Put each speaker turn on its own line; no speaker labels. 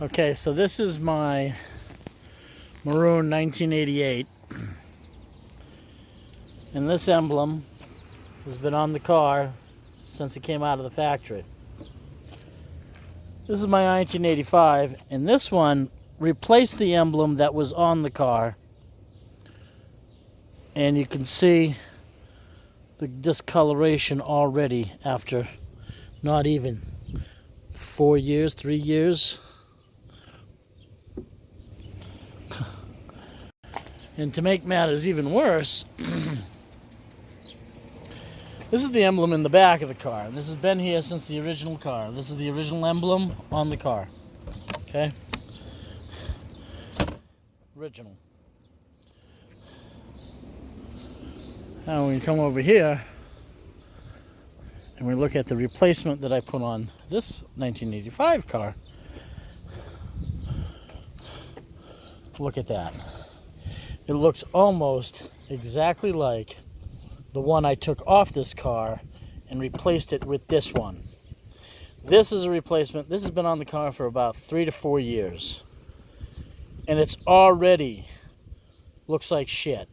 Okay, so this is my maroon 1988, and this emblem has been on the car since it came out of the factory. This is my 1985, and this one replaced the emblem that was on the car, and you can see the discoloration already after not even 4 years, 3 years. And to make matters even worse, this is the emblem in the back of the car. This has been here since the original car. This is the original emblem on the car. Okay? Original. Now when we come over here and we look at the replacement that I put on this 1985 car, look at that. It looks almost exactly like the one I took off this car and replaced it with this one. This is a replacement. This has been on the car for about 3 to 4 years. And it's already looks like shit.